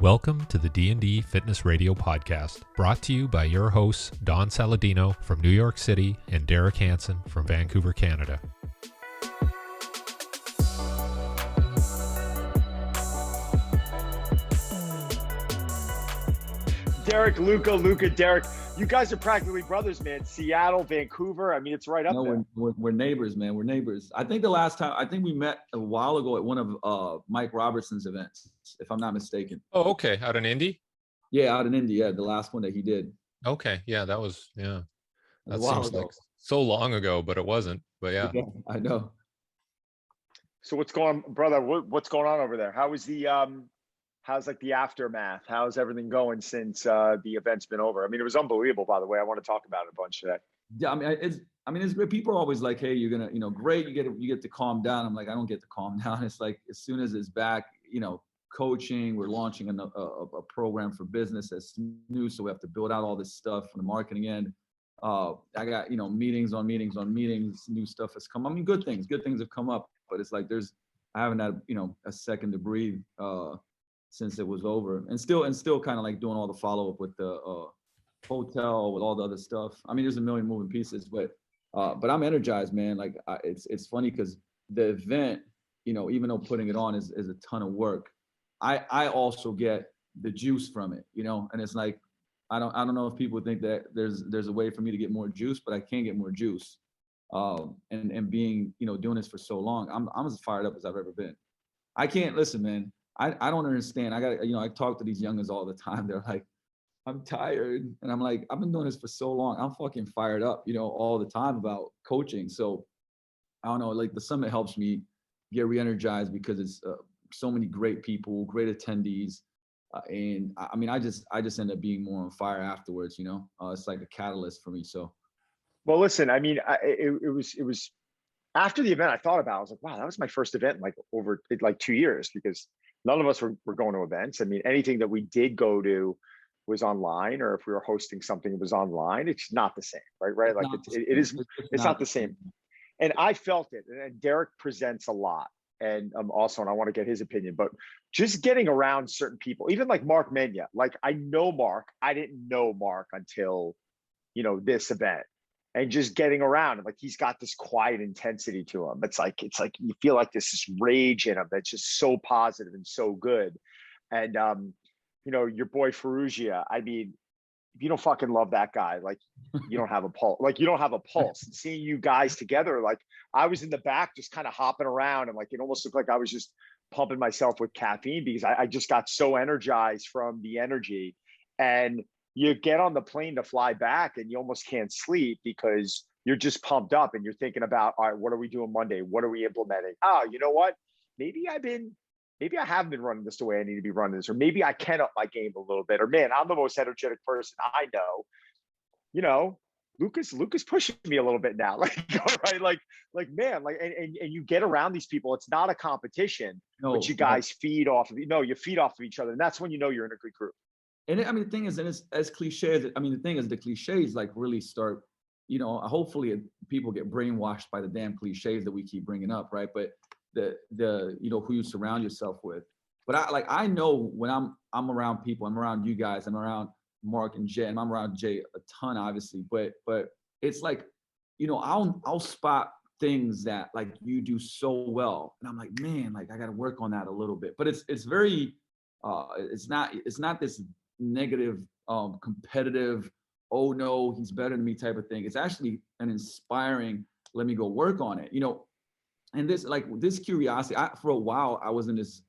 Welcome to the D&D Fitness Radio podcast, brought to you by your hosts Don Saladino from New York City and Derek Hansen from Vancouver, Canada. Derek, Luka, Derek. You guys are practically brothers, man. Seattle, Vancouver. I mean, it's right up there. We're neighbors, man. We're neighbors. I think the last time, we met a while ago at one of Mike Robertson's events, if I'm not mistaken. Oh, okay. Out in Indy? Yeah, out in Indy. Yeah, the last one that he did. Okay. Yeah, that was, yeah. That seems like so long ago, but it wasn't. But yeah. I know. So what's going on, brother? What's going on over there? How's like the aftermath? How's everything going since the event's been over? I mean, it was unbelievable, by the way. I want to talk about it a bunch today. Yeah, I mean, it's great. People are always like, "Hey, you're gonna, great. You get to calm down." I'm like, I don't get to calm down. It's like as soon as it's back, coaching. We're launching a program for business that's new, so we have to build out all this stuff from the marketing end. I got meetings on meetings. New stuff has come. I mean, good things have come up, but it's like I haven't had a second to breathe. Since it was over, and still kind of like doing all the follow-up with the hotel, with all the other stuff. I mean, there's a million moving pieces, but I'm energized, man. Like it's funny because the event, even though putting it on is a ton of work, I also get the juice from it, and it's like I don't know if people think that there's a way for me to get more juice, but I can get more juice. And being doing this for so long, I'm as fired up as I've ever been. I can't listen, man. I don't understand. I talk to these youngins all the time. They're like, I'm tired. And I'm like, I've been doing this for so long. I'm fucking fired up, all the time about coaching. So I don't know, like the summit helps me get re-energized because it's so many great people, great attendees. And I mean, I just end up being more on fire afterwards, it's like a catalyst for me. So. Well, listen, I mean, it was after the event I thought about, I was like, wow, that was my first event in over 2 years, because none of us were going to events. I mean, anything that we did go to was online, or if we were hosting something, it was online. It's not the same, right? Like it's not the same. And I felt it. And Derek presents a lot. And also, and I want to get his opinion, but just getting around certain people, even like Mark Menya, like I know Mark, I didn't know Mark until, this event. And just getting around, like he's got this quiet intensity to him. It's like you feel like this is rage in him that's just so positive and so good. And your boy Ferrugia, I mean, if you don't fucking love that guy, like you don't have a pulse. Like you don't have a pulse. And seeing you guys together, like I was in the back just kind of hopping around, and like it almost looked like I was just pumping myself with caffeine because I just got so energized from the energy. And you get on the plane to fly back and you almost can't sleep because you're just pumped up and you're thinking about, all right, what are we doing Monday? What are we implementing? Oh, you know what? Maybe I haven't been running this the way I need to be running this, or maybe I can up my game a little bit, or man, I'm the most energetic person I know. Luka's pushing me a little bit now. Like, all right, like man, like, and you get around these people. It's not a competition, but you guys feed off of, you feed off of each other. And that's when you're in a good group. And I mean, the thing is, and it's as cliche as the cliches like really start, hopefully people get brainwashed by the damn cliches that we keep bringing up, right? But the who you surround yourself with. But I know when I'm around people, I'm around you guys, I'm around Mark and Jay, and I'm around Jay a ton, obviously. But it's like, I'll spot things that like you do so well, and I'm like, man, like I got to work on that a little bit. But it's very, it's not this negative, competitive, oh no, he's better than me type of thing. It's actually an inspiring, let me go work on it, and this curiosity. For a while I was in this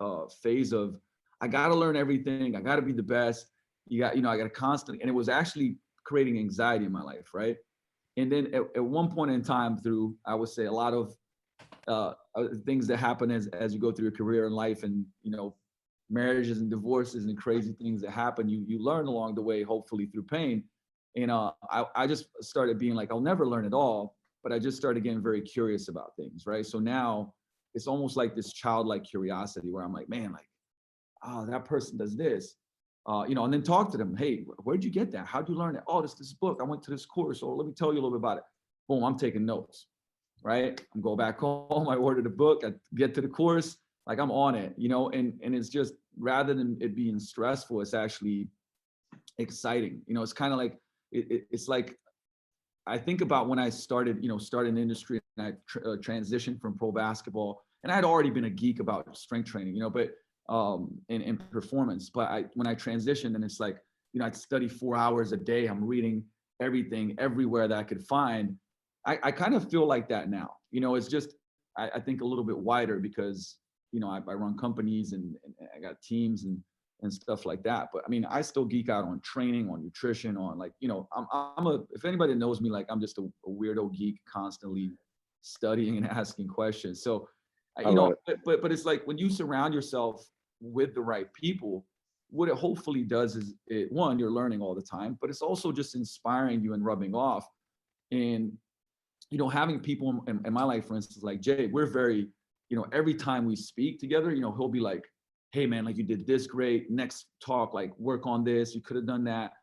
phase of I got to learn everything, I got to be the best. I got to constantly, and it was actually creating anxiety in my life, right? And then at one point in time, through I would say a lot of things that happen as you go through your career in life, and marriages and divorces and crazy things that happen, you learn along the way, hopefully through pain. And I just started being like, I'll never learn it all, but I just started getting very curious about things, right? So now it's almost like this childlike curiosity where I'm like, man, like, oh, that person does this, and then talk to them. Hey, where'd you get that? How'd you learn it? Oh, this book. I went to this course, or let me tell you a little bit about it. Boom, I'm taking notes, right? I'm going back home, I ordered a book, I get to the course, like I'm on it, and it's just rather than it being stressful, it's actually exciting. You know, it's kind of like, it's like, I think about when I started, started in the industry, and I transitioned from pro basketball, and I'd already been a geek about strength training, but and performance. But when I transitioned, and it's like, I'd study 4 hours a day. I'm reading everything everywhere that I could find. I kind of feel like that now. It's just, I think a little bit wider because, I run companies and I got teams and stuff like that. But I mean, I still geek out on training, on nutrition, on like, if anybody knows me, like I'm just a weirdo geek, constantly studying and asking questions. So, but it's like when you surround yourself with the right people, what it hopefully does is one, you're learning all the time, but it's also just inspiring you and rubbing off. And, having people in my life, for instance, like Jay, we're very, every time we speak together, he'll be like, hey man, like you did this great, next talk, like work on this, you could have done that.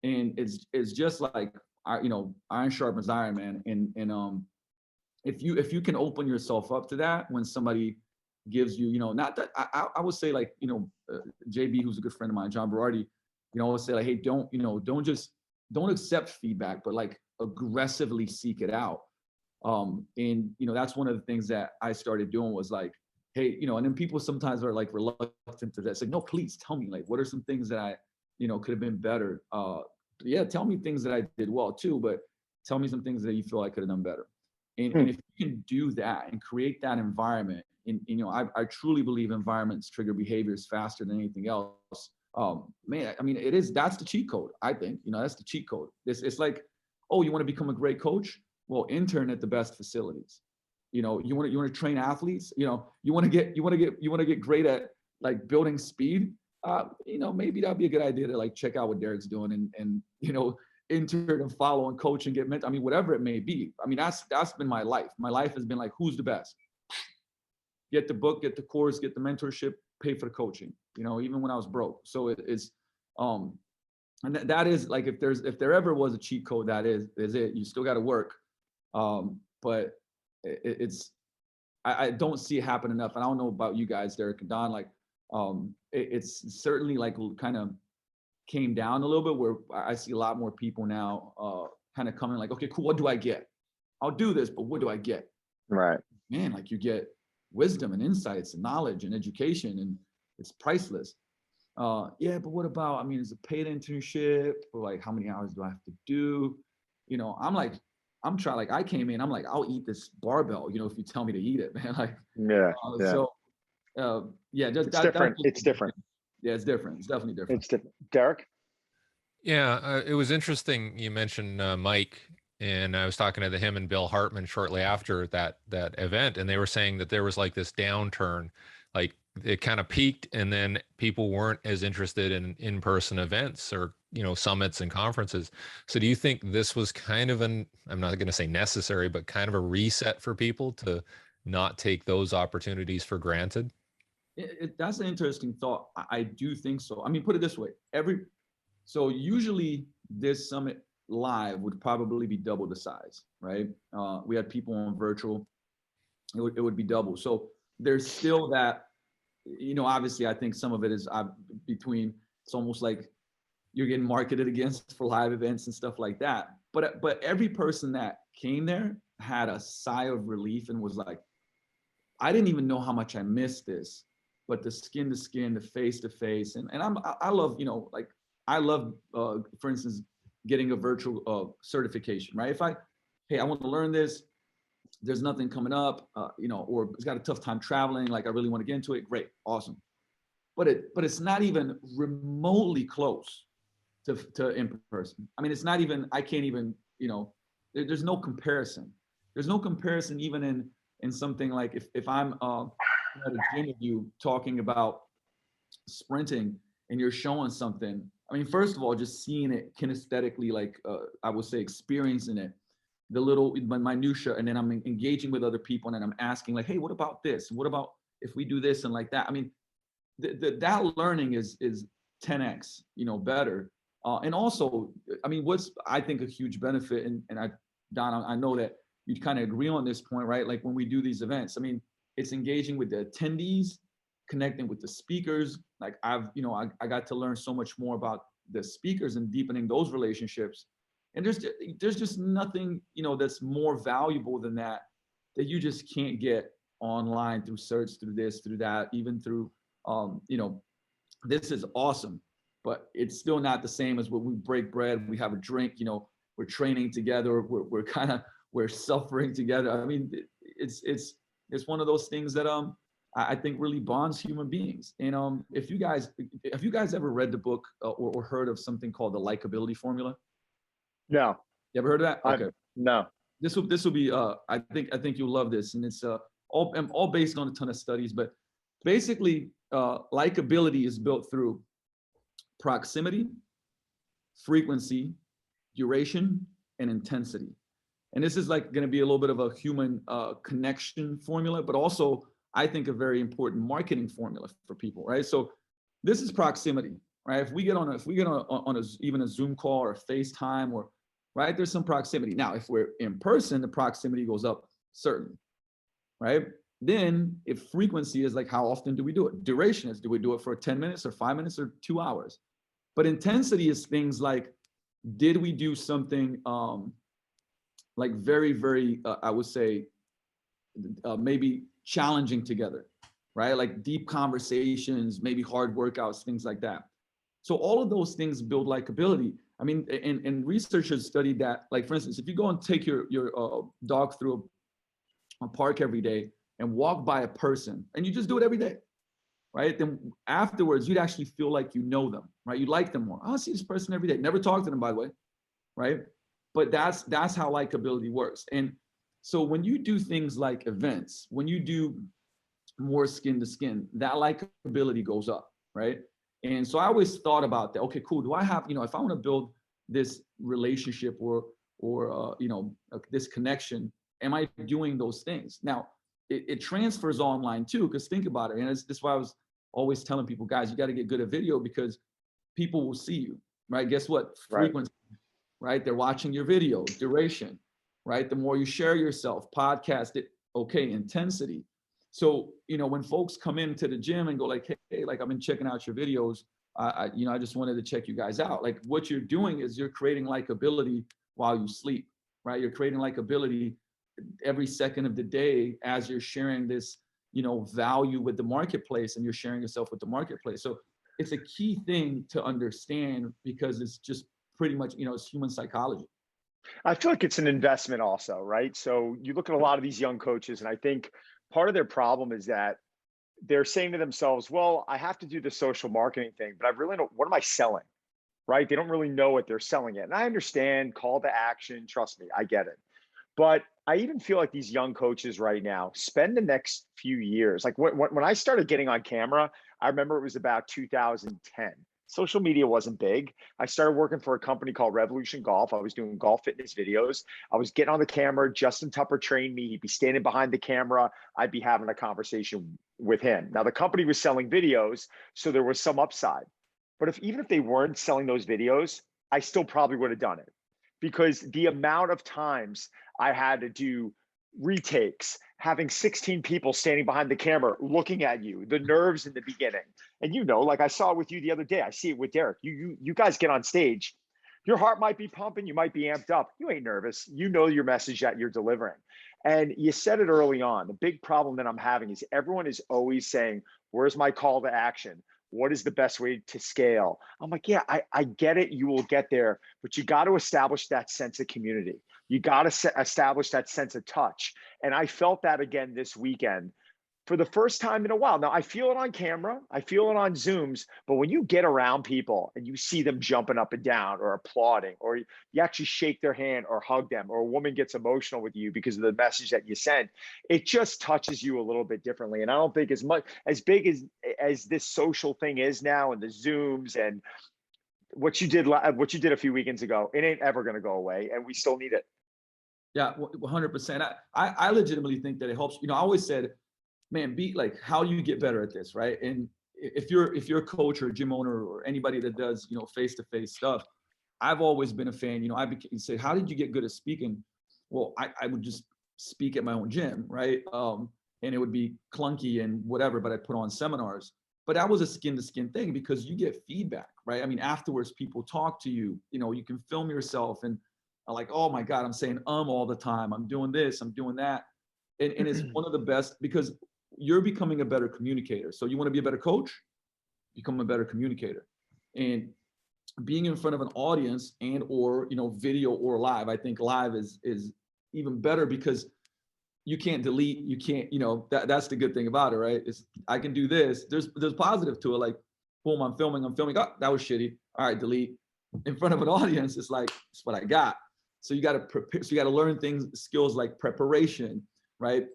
And it's just like, iron sharpens iron, man. And if you can open yourself up to that when somebody gives you, not that I would say like, JB, who's a good friend of mine, John Berardi, I would say like, hey, don't accept feedback, but like aggressively seek it out. And that's one of the things that I started doing was like, hey, and then people sometimes are like reluctant to that. It's like, no, please tell me, like, what are some things that I, could have been better? Yeah, tell me things that I did well too, but tell me some things that you feel I could have done better. And if you can do that and create that environment, and I truly believe environments trigger behaviors faster than anything else. Man, I mean, that's the cheat code. I think, that's the cheat code. It's like, oh, you want to become a great coach? Well, intern at the best facilities. You want to train athletes. You want to get great at like building speed. Maybe that'd be a good idea to like check out what Derek's doing and intern and follow and coach and get mentored. I mean, whatever it may be. I mean, that's been my life. My life has been like, who's the best? Get the book, get the course, get the mentorship, pay for the coaching. Even when I was broke. So it's and that is like, if there ever was a cheat code, that is it. You still got to work. But I don't see it happen enough. And I don't know about you guys, Derek and Don, like, it's certainly like kind of came down a little bit where I see a lot more people now, kind of coming like, okay, cool. What do I get? I'll do this, but what do I get? Right. Man, like you get wisdom and insights and knowledge and education, and it's priceless. Yeah, but what about, I mean, is it paid internship? Or like, how many hours do I have to do? I'm trying, like I came in, I'm like, I'll eat this barbell, if you tell me to eat it, man. Like, yeah. So, yeah, just it's different. It's different. Yeah, it's different. It's definitely different. It's different. Derek? Yeah, it was interesting. You mentioned Mike, and I was talking to him and Bill Hartman shortly after that event, and they were saying that there was like this downturn, like it kind of peaked, and then people weren't as interested in in-person events or summits and conferences. So do you think this was kind of I'm not going to say necessary, but kind of a reset for people to not take those opportunities for granted? That's an interesting thought. I do think so. I mean, put it this way: so usually this summit live would probably be double the size, right? We had people on virtual; it would be double. So there's still that. Obviously, I think some of it is between. It's almost like you're getting marketed against for live events and stuff like that. But every person that came there had a sigh of relief and was like, I didn't even know how much I missed this. But the skin to skin, the face to face, and I love, I love, for instance, getting a virtual certification, right? Hey, I want to learn this. There's nothing coming up, or it's got a tough time traveling. Like I really want to get into it. Great, awesome. But it's not even remotely close to in person. I mean, it's not even. I can't even. There's no comparison. There's no comparison even in something like if I'm at a gym with you talking about sprinting and you're showing something. I mean, first of all, just seeing it kinesthetically, like I would say, experiencing it, the little minutia, and then I'm engaging with other people, and then I'm asking like, hey, what about this? What about if we do this and like that? I mean, that learning is 10x, better. And also, I mean, what's I think a huge benefit, and Don, I know that you kind of agree on this point, right? Like when we do these events, I mean, it's engaging with the attendees connecting with the speakers. Like I got to learn so much more about the speakers and deepening those relationships. And there's just nothing, that's more valuable than that you just can't get online through search, through this, through that, even through, this is awesome, but it's still not the same as when we break bread, we have a drink, we're training together, we're suffering together. I mean, it's one of those things that I think really bonds human beings. And if you guys ever read the book or heard of something called the likability formula? No. You ever heard of that? Okay. No. This will be I think you'll love this, and it's all based on a ton of studies, but basically likability is built through proximity, frequency, duration, and intensity. And this is like going to be a little bit of a human connection formula, but also I think a very important marketing formula for people, right? So this is proximity, right? If we get on even a Zoom call or a FaceTime, or right, there's some proximity. Now, if we're in person, the proximity goes up certainly, right? Then if frequency is like, how often do we do it? Duration is, do we do it for 10 minutes or 5 minutes or 2 hours? But intensity is things like, did we do something like very, very, I would say, maybe challenging together, right? Like deep conversations, maybe hard workouts, things like that. So all of those things build likability. I mean, and researchers studied that, like, for instance, if you go and take your dog through a park every day and walk by a person, and you just do it every day, right? Then afterwards, you'd actually feel like you know them, right? You like them more. I see this person every day. Never talk to them, by the way, right? But that's how likability works. And so when you do things like events, when you do more skin to skin, that likability goes up, right? And so I always thought about that. Okay, cool. Do I have, if I want to build this relationship or this connection, am I doing those things? Now, it transfers online too, because think about it. And this is why I was always telling people, guys, you got to get good at video because people will see you, right? Guess what? Frequency, right? They're watching your video, duration, right? The more you share yourself, podcast it, okay, intensity. So, when folks come into the gym and go like, hey, like I've been checking out your videos, I just wanted to check you guys out. Like what you're doing is you're creating likability while you sleep, right? You're creating likability every second of the day as you're sharing this, value with the marketplace, and you're sharing yourself with the marketplace. So it's a key thing to understand because it's just pretty much, it's human psychology. I feel like it's an investment also, right? So you look at a lot of these young coaches, and I think part of their problem is that they're saying to themselves, well, I have to do the social marketing thing, but I really don't, what am I selling? Right? They don't really know what they're selling yet. And I understand call to action. Trust me, I get it. But I even feel like these young coaches right now spend the next few years. Like when I started getting on camera, I remember it was about 2010. Social media wasn't big. I started working for a company called Revolution Golf. I was doing golf fitness videos. I was getting on the camera. Justin Tupper trained me. He'd be standing behind the camera. I'd be having a conversation with him. Now, the company was selling videos, so there was some upside. But even if they weren't selling those videos, I still probably would have done it, because the amount of times I had to do retakes, having 16 people standing behind the camera looking at you, the nerves in the beginning. And like I saw it with you the other day, I see it with Derek. You guys get on stage, your heart might be pumping, you might be amped up. You ain't nervous. You know your message that you're delivering. And you said it early on. The big problem that I'm having is everyone is always saying, where's my call to action? What is the best way to scale? I'm like, yeah, I get it. You will get there, but you got to establish that sense of community. You got to establish that sense of touch. And I felt that again this weekend for the first time in a while. Now I feel it on camera, I feel it on Zooms, but when you get around people and you see them jumping up and down or applauding, or you actually shake their hand or hug them, or a woman gets emotional with you because of the message that you sent, it just touches you a little bit differently. And I don't think as big as this social thing is now, and the Zooms and what you did a few weekends ago, it ain't ever going to go away, and we still need it. Yeah, 100%. I legitimately think that it helps. I always said, man, how do you get better at this, right? And if you're a coach or a gym owner or anybody that does, face-to-face stuff, I've always been a fan. I say, how did you get good at speaking? Well, I would just speak at my own gym, right? and it would be clunky and whatever, but I put on seminars. But that was a skin to skin thing because you get feedback, right? I mean, afterwards, people talk to you, you can film yourself and like, oh my God, I'm saying all the time. I'm doing this, I'm doing that. And it's one of the best because you're becoming a better communicator. So you want to be a better coach, become a better communicator. And being in front of an audience and or video or live, I think live is even better because you can't delete, you can't, that's the good thing about it, right? Is I can do this. There's positive to it, like boom, I'm filming, oh, that was shitty. All right, delete. In front of an audience, it's like, it's what I got. So you got to prepare, so you got to learn skills like preparation, right?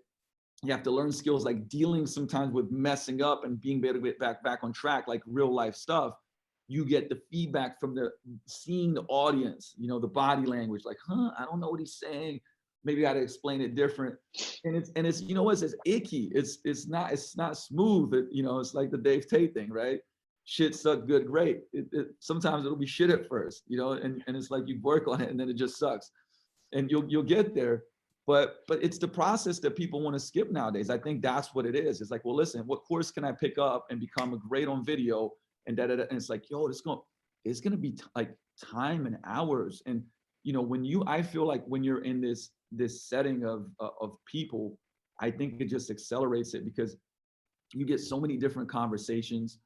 You have to learn skills like dealing sometimes with messing up and being able to get back on track, like real life stuff. You get the feedback from seeing the audience, the body language, like, I don't know what he's saying. Maybe I got to explain it different. And it's it's icky. It's not smooth. It's like the Dave Tate thing, right? Shit suck, good, great. Sometimes it'll be shit at first, and it's like you work on it and then it just sucks. And you'll get there. But it's the process that people want to skip nowadays. I think that's what it is. It's like, well, listen, what course can I pick up and become a great on video? And and it's like, yo, it's gonna be like time and hours. And I feel like when you're in this setting of people, I think it just accelerates it because you get so many different conversations,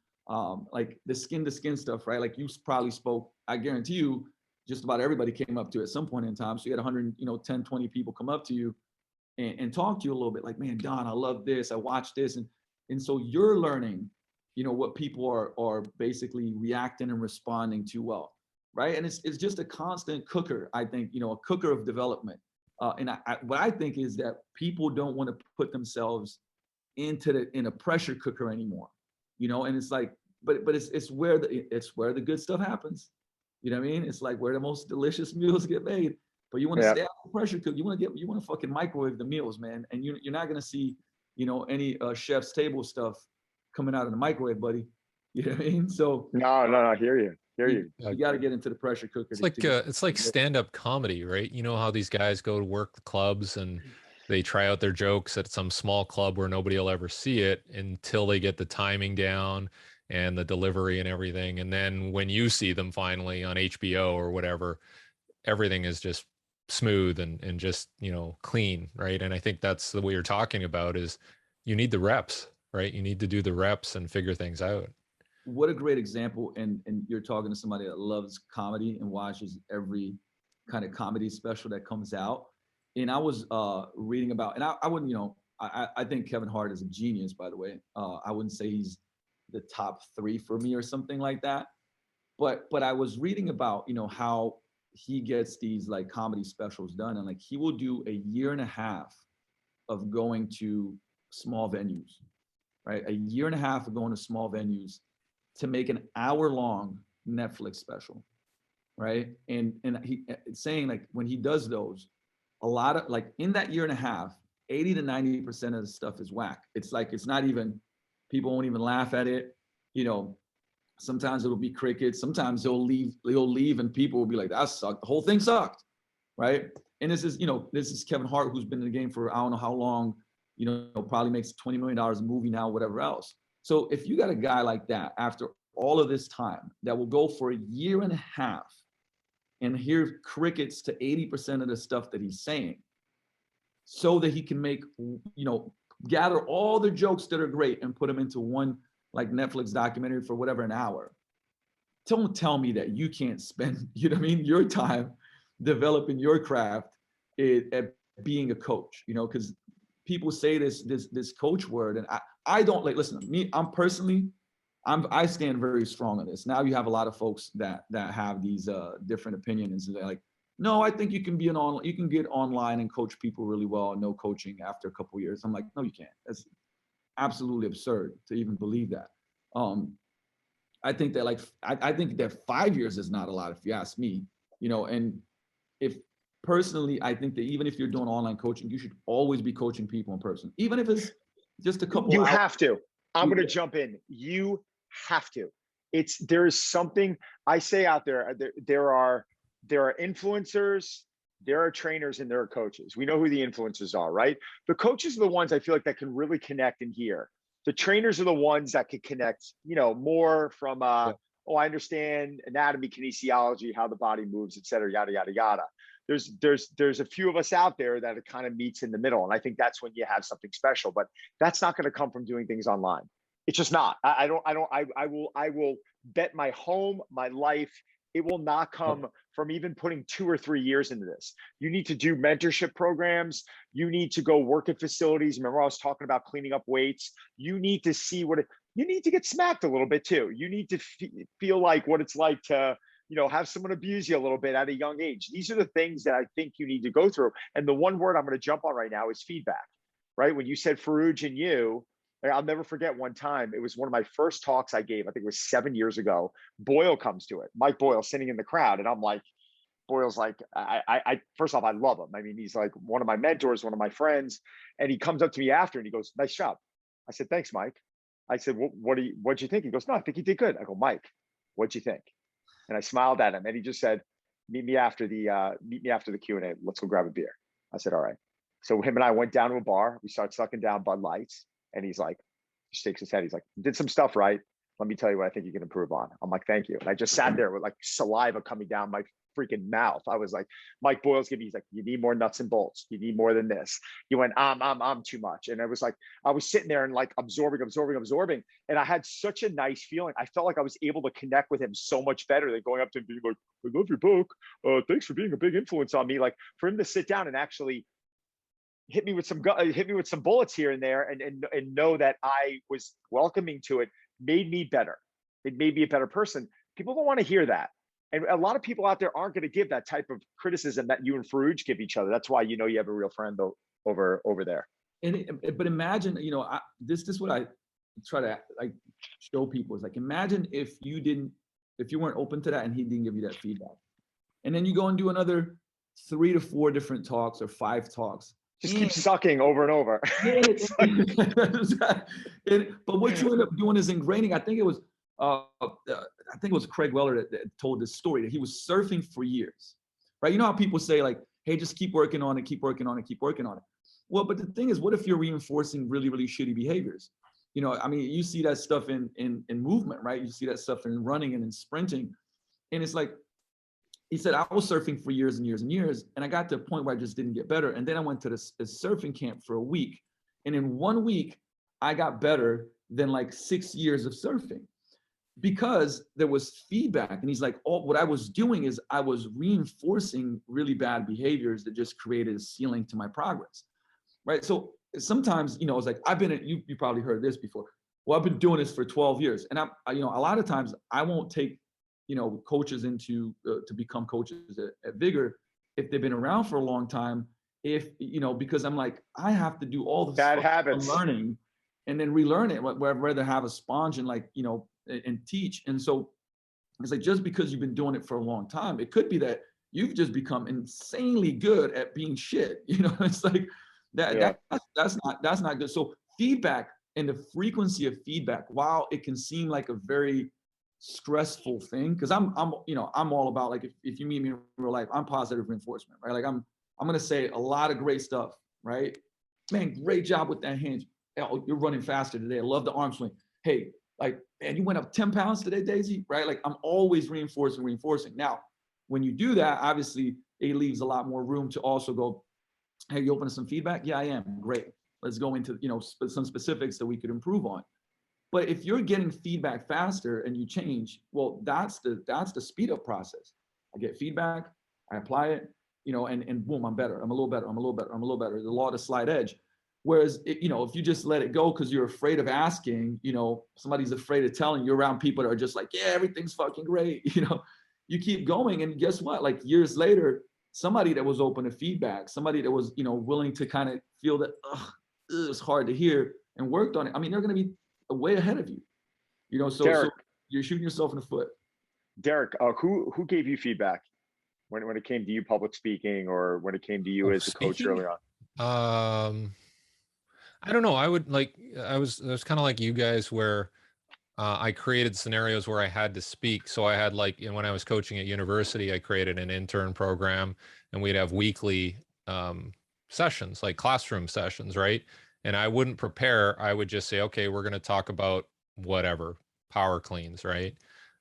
like the skin to skin stuff, right? Like you probably spoke, I guarantee you, just about everybody came up to you at some point in time. So you had 100, 10, 20 people come up to you and talk to you a little bit like, man, Don, I love this. I watched this. And so you're learning, what people are basically reacting and responding to well, right? And it's just a constant cooker, I think, a cooker of development. And what I think is that people don't want to put themselves in a pressure cooker anymore, and it's like, but it's where the good stuff happens. You know what I mean? It's like where the most delicious meals get made. But you want to stay out of the pressure cook. You want to fucking microwave the meals, man. And you're not gonna see, any chef's table stuff coming out of the microwave, buddy. You know what I mean? So no, I hear you. You got to get into the pressure cooker. It's like stand-up comedy, right? You know how these guys go to work the clubs and they try out their jokes at some small club where nobody will ever see it until they get the timing down and the delivery and everything. And then when you see them finally on HBO or whatever, everything is just smooth and just, clean, right? And I think that's the way you're talking about is you need the reps, right? You need to do the reps and figure things out. What a great example. And you're talking to somebody that loves comedy and watches every kind of comedy special that comes out. And I was reading about, and I wouldn't, I think Kevin Hart is a genius, by the way. I wouldn't say he's the top 3 for me or something like that. But I was reading about, how he gets these like comedy specials done. And like he will do a year and a half of going to small venues, right? A year and a half of going to small venues to make an hour-long Netflix special, right? And he saying like when he does those, a lot of like in that year and a half, 80 to 90% of the stuff is whack. It's like it's not even, people won't even laugh at it. Sometimes it'll be crickets. Sometimes he'll leave and people will be like, that sucked. The whole thing sucked, right? And this is Kevin Hart, who's been in the game for I don't know how long, probably makes $20 million a movie now, whatever else. So if you got a guy like that after all of this time that will go for a year and a half and hear crickets to 80% of the stuff that he's saying so that he can make, gather all the jokes that are great and put them into one like Netflix documentary for whatever an hour. Don't tell me that you can't spend, your time developing your craft at being a coach, because people say this coach word, and I don't like, listen, me, I stand very strong on this. Now you have a lot of folks that have these different opinions, and they're like, no, I think you can get online and coach people really well, no coaching after a couple of years. I'm like, no, you can't. That's absolutely absurd to even believe that. I think that I think that 5 years is not a lot if you ask me, and if personally, I think that even if you're doing online coaching, you should always be coaching people in person, even if it's just a couple You hours. have to. I'm going to jump in. You have to. There is something I say out there. There are influencers there are trainers and there are coaches. We know who the influencers are, right? The coaches are the ones I feel like that can really connect and hear. The trainers are the ones that can connect, more from Yeah. oh, I understand anatomy, kinesiology, how the body moves, et cetera, yada, yada, yada. There's a few of us out there that it kind of meets in the middle. And I think that's when you have something special, but that's not going to come from doing things online. It's just not. I will bet my home, my life, it will not come from even putting 2 or 3 years into this. You need to do mentorship programs. You need to go work at facilities. Remember, I was talking about cleaning up weights. You need to see you need to get smacked a little bit too. You need to feel like what it's like to, have someone abuse you a little bit at a young age. These are the things that I think you need to go through. And the one word I'm going to jump on right now is feedback, right? When you said Farouj and you, I'll never forget one time. It was one of my first talks I gave. I think it was 7 years ago. Boyle comes to it. Mike Boyle sitting in the crowd. And I'm like, Boyle's like, I first off, I love him. I mean, he's like one of my mentors, one of my friends. And he comes up to me after and he goes, nice job. I said, thanks, Mike. I said, what'd you think? He goes, no, I think he did good. I go, Mike, what'd you think? And I smiled at him and he just said, meet me after the Q&A. Let's go grab a beer. I said, all right. So him and I went down to a bar. We started sucking down Bud Lights. And he's like, shakes his head. He's like, did some stuff right. Let me tell you what I think you can improve on. I'm like, thank you. And I just sat there with like saliva coming down my freaking mouth. I was like, Mike Boyle's giving me, he's like, you need more nuts and bolts. You need more than this. He went, I'm too much. And it was like, I was sitting there and like absorbing. And I had such a nice feeling. I felt like I was able to connect with him so much better than going up to him being like, I love your book. Thanks for being a big influence on me. Like for him to sit down and actually hit me with some bullets here and there and know that I was welcoming to it made me better. It made me a better person. People don't want to hear that. And a lot of people out there aren't going to give that type of criticism that you and Farouj give each other. That's why you have a real friend over there. But imagine, this is what I try to like show people is like, imagine if you weren't open to that and he didn't give you that feedback. And then you go and do another 3 to 4 different talks or 5 talks. Just keep sucking over and over. But what you end up doing is ingraining. I think it was Craig Weller that told this story that he was surfing for years, right? You know how people say like, hey, just keep working on it, keep working on it, keep working on it. Well, but the thing is, what if you're reinforcing really, really shitty behaviors? I mean, you see that stuff in movement, right? You see that stuff in running and in sprinting. And it's like, he said, I was surfing for years and years and years. And I got to a point where I just didn't get better. And then I went to this surfing camp for a week. And in 1 week, I got better than like 6 years of surfing because there was feedback. And he's like, what I was doing is I was reinforcing really bad behaviors that just created a ceiling to my progress, right? So sometimes, it's like, you probably heard this before. Well, I've been doing this for 12 years. And a lot of times I won't take coaches into to become coaches at Vigor if they've been around for a long time. Because I'm like, I have to do all the bad habits learning and then relearn it. Where I'd rather have a sponge and and teach. And so it's like, just because you've been doing it for a long time, it could be that you've just become insanely good at being shit. It's like that's not good. So feedback and the frequency of feedback, while it can seem like a very stressful thing, because I'm all about like if you meet me in real life, I'm positive reinforcement, right? Like I'm gonna say a lot of great stuff, right? Man, great job with that hinge. Oh, you're running faster today. I love the arm swing. Hey, like, man, you went up 10 pounds today, Daisy, right? Like I'm always reinforcing. Now, when you do that, obviously it leaves a lot more room to also go, hey, you open to some feedback? Yeah, I am. Great. Let's go into some specifics that we could improve on. But if you're getting feedback faster and you change, well, that's the speed up process. I get feedback, I apply it, and boom, I'm better. I'm a little better. The law of the slight edge. Whereas, if you just let it go because you're afraid of asking, somebody's afraid of telling, you're around people that are just like, yeah, everything's fucking great. You keep going, and guess what? Like years later, somebody that was open to feedback, somebody that was, willing to kind of feel that it's hard to hear and worked on it. I mean, they're going to be way ahead of you, so you're shooting yourself in the foot. Derek, who gave you feedback when it came to you public speaking, or when it came to you as a coach early on? I don't know. I was kind of like you guys where I created scenarios where I had to speak. So I had like, when I was coaching at university, I created an intern program, and we'd have weekly sessions, like classroom sessions, right? And I wouldn't prepare. I would just say, okay, we're going to talk about whatever, power cleans, right?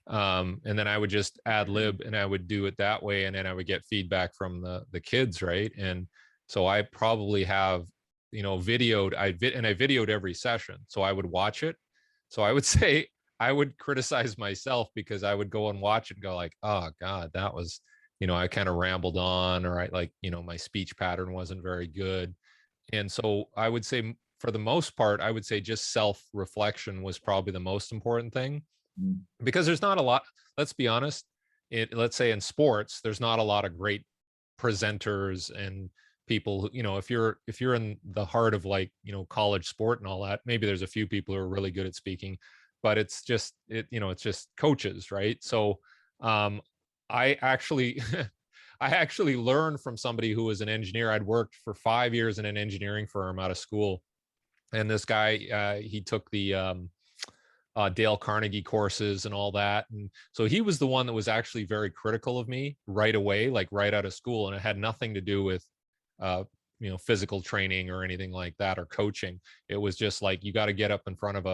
And then I would just ad lib, and I would do it that way, and then I would get feedback from the kids, right? And so I probably have, videoed. I videoed every session, so I would watch it. So I would say I would criticize myself because I would go and watch it and go like, oh God, that was, I kind of rambled on, or I like, my speech pattern wasn't very good. And so I would say for the most part, I would say just self-reflection was probably the most important thing, Mm. because there's not a lot, let's be honest, let's say in sports, there's not a lot of great presenters and people who, if you're in the heart of like, college sport and all that, maybe there's a few people who are really good at speaking, but it's just coaches, right? So I actually I actually learned from somebody who was an engineer. I'd worked for 5 years in an engineering firm out of school, and this guy, he took the Dale Carnegie courses and all that. And so he was the one that was actually very critical of me right away, like right out of school. And it had nothing to do with, uh, physical training or anything like that, or coaching. It was just like, you got to get up in front of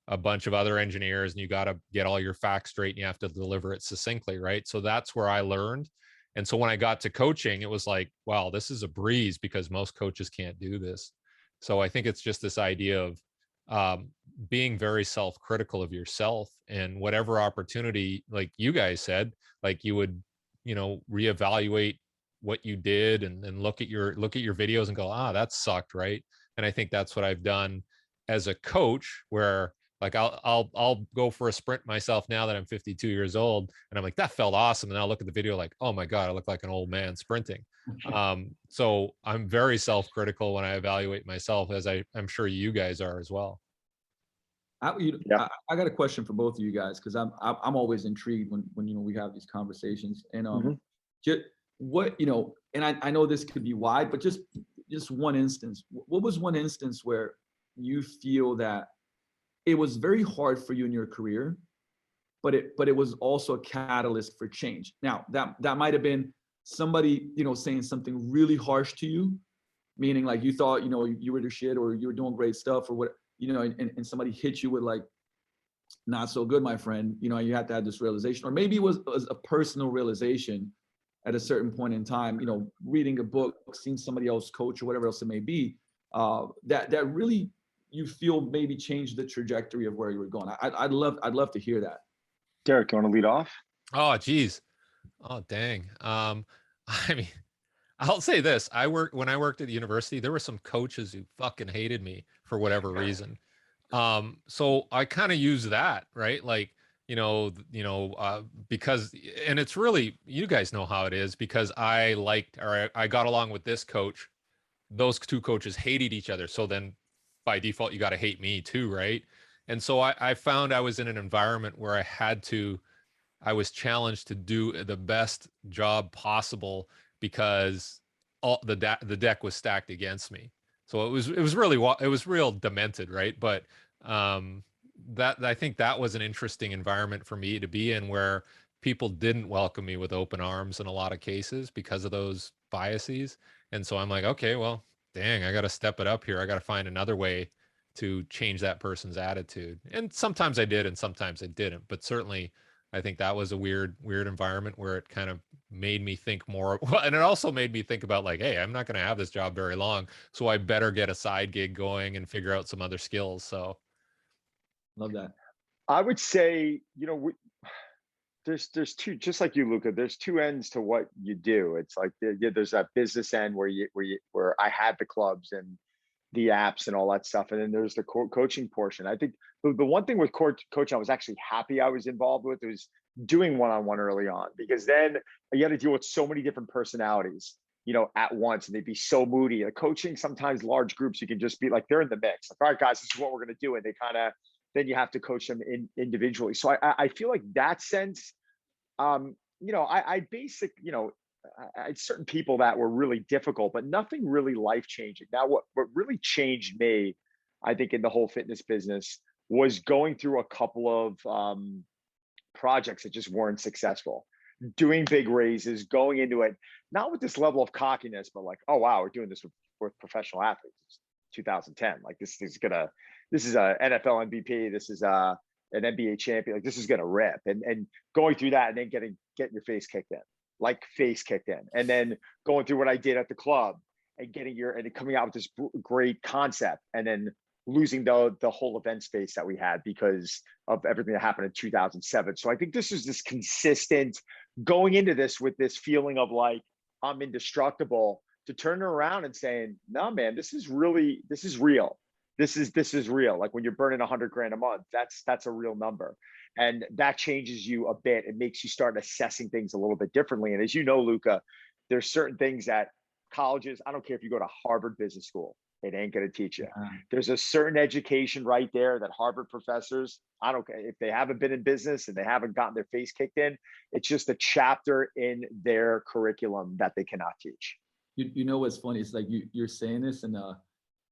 a bunch of other engineers, and you got to get all your facts straight, and you have to deliver it succinctly. Right. So that's where I learned. And so when I got to coaching, it was like, wow, this is a breeze, because most coaches can't do this. So I think it's just this idea of, um, being very self-critical of yourself, and whatever opportunity, like you guys said, like you would, reevaluate what you did, and look at your videos and go, that sucked, right? And I think that's what I've done as a coach, where like I'll go for a sprint myself now that I'm 52 years old, and I'm like, that felt awesome, and I'll look at the video like, oh my God, I look like an old man sprinting. So I'm very self-critical when I evaluate myself, as I'm sure you guys are as well. Yeah. I got a question for both of you guys, because I'm always intrigued when we have these conversations. And Mhm. just what and I know this could be wide, but just one instance. What was one instance where you feel that it was very hard for you in your career, but it was also a catalyst for change? Now that might have been somebody saying something really harsh to you, meaning like you thought you were the shit, or you were doing great stuff, or what, and somebody hit you with like, not so good, my friend. You had to have this realization, or maybe it was a personal realization at a certain point in time, reading a book, seeing somebody else coach, or whatever else it may be, that really you feel maybe changed the trajectory of where you were going. I'd love to hear that. Derek, you want to lead off? Oh, geez. Oh, dang. I mean, I'll say this. When I worked at the university, there were some coaches who fucking hated me for whatever reason. So I kind of use that, right? Like, because, and it's really, you guys know how it is, because I got along with this coach. Those two coaches hated each other. So then by default, you got to hate me too, right? And so I found I was in an environment where I was challenged to do the best job possible, because the deck was stacked against me. So it was real demented, right? But um, that I think that was an interesting environment for me to be in, where people didn't welcome me with open arms in a lot of cases because of those biases. And so I'm like, okay, well, dang, I got to step it up here. I got to find another way to change that person's attitude. And sometimes I did, and sometimes I didn't. But certainly, I think that was a weird environment where it kind of made me think more. Well, and it also made me think about like, hey, I'm not going to have this job very long, so I better get a side gig going and figure out some other skills. So, Love that. I would say, there's two, just like you, Luca. There's two ends to what you do. It's like there's that business end where I had the clubs and the apps and all that stuff, and then there's the coaching portion. I think the one thing with coaching, I was actually happy I was involved with, was doing one-on-one early on, because then you had to deal with so many different personalities, at once, and they'd be so moody. Like coaching, sometimes large groups, you can just be like, they're in the mix. Like, all right, guys, this is what we're going to do, and they kind of, then you have to coach them individually. So I feel like that sense, I basic, I had certain people that were really difficult, but nothing really life changing. Now, what really changed me, I think, in the whole fitness business was going through a couple of projects that just weren't successful, doing big raises, going into it, not with this level of cockiness, but like, oh wow, we're doing this with professional athletes. It's 2010, like this is a NFL MVP, this is an NBA champion, like this is gonna rip, and going through that and then getting your face kicked in, like face kicked in, and then going through what I did at the club and coming out with this great concept, and then losing the whole event space that we had because of everything that happened in 2007. So I think this is this consistent going into this with this feeling of like I'm indestructible, to turn around and saying, no man, this is real. This is real. Like when you're burning 100 grand a month, that's a real number. And that changes you a bit. It makes you start assessing things a little bit differently. And as you know, Luka, there's certain things that colleges, I don't care if you go to Harvard Business School, it ain't going to teach you. There's a certain education right there that Harvard professors, I don't care if they haven't been in business and they haven't gotten their face kicked in, it's just a chapter in their curriculum that they cannot teach. You know what's funny? It's like you're saying this, and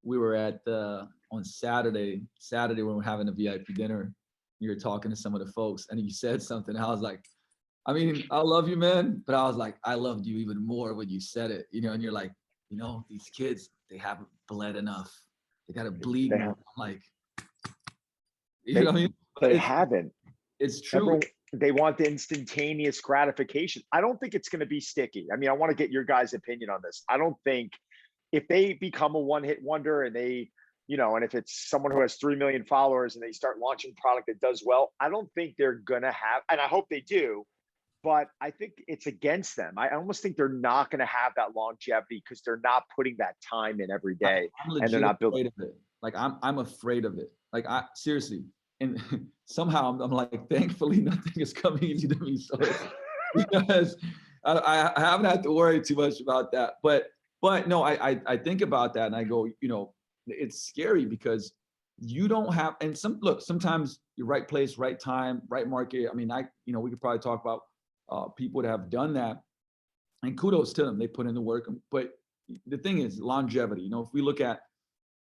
we were at on Saturday when we were having a VIP dinner. You were talking to some of the folks, and you said something. I was like, I mean, I love you, man, but I was like, I loved you even more when you said it, you know. And you're like, you know, these kids, they haven't bled enough. They got to bleed more. I'm like, you know what I mean? They haven't. It's true. They want the instantaneous gratification. I don't think it's going to be sticky. I mean, I want to get your guys' opinion on this. I don't think if they become a one-hit wonder and they, you know, and if it's someone who has 3 million followers and they start launching product that does well, I don't think they're going to have, and I hope they do, but I think it's against them. I almost think they're not going to have that longevity because they're not putting that time in every day. And they're not building of it. Like I'm afraid of it. Like seriously. And somehow I'm like, thankfully nothing is coming easy to me. So because I haven't had to worry too much about that. But no, I think about that and I go, you know, it's scary because you don't have, and sometimes you're right place, right time, right market. I mean, we could probably talk about people that have done that, and kudos to them. They put in the work. But the thing is longevity. You know, if we look at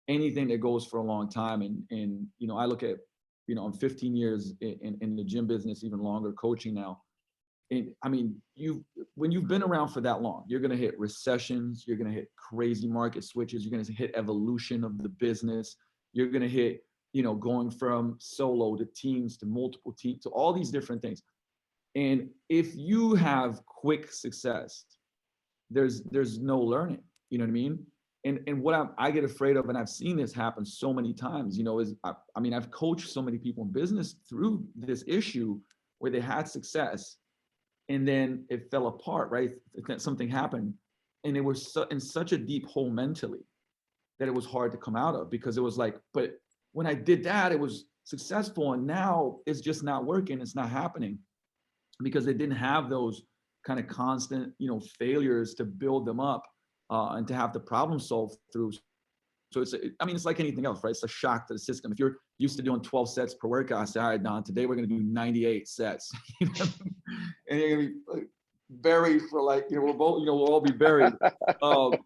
anything that goes for a long time, and you know, I look at, you know, I'm 15 years in the gym business, even longer coaching now. And I mean, when you've been around for that long, you're going to hit recessions, you're going to hit crazy market switches, you're going to hit evolution of the business, you're going to hit, you know, going from solo to teams to multiple teams to all these different things. And if you have quick success, there's no learning, you know what I mean? And what I get afraid of, and I've seen this happen so many times, you know, is I mean, I've coached so many people in business through this issue where they had success and then it fell apart, right? Something happened and it was in such a deep hole mentally that it was hard to come out of, because it was like, but when I did that, it was successful and now it's just not working. It's not happening because they didn't have those kind of constant, you know, failures to build them up. And to have the problem solved through. So it's like anything else, right? It's a shock to the system. If you're used to doing 12 sets per workout, I say, all right, Don, today we're going to do 98 sets. You know? And you're going to be buried for like, you know, we'll all be buried.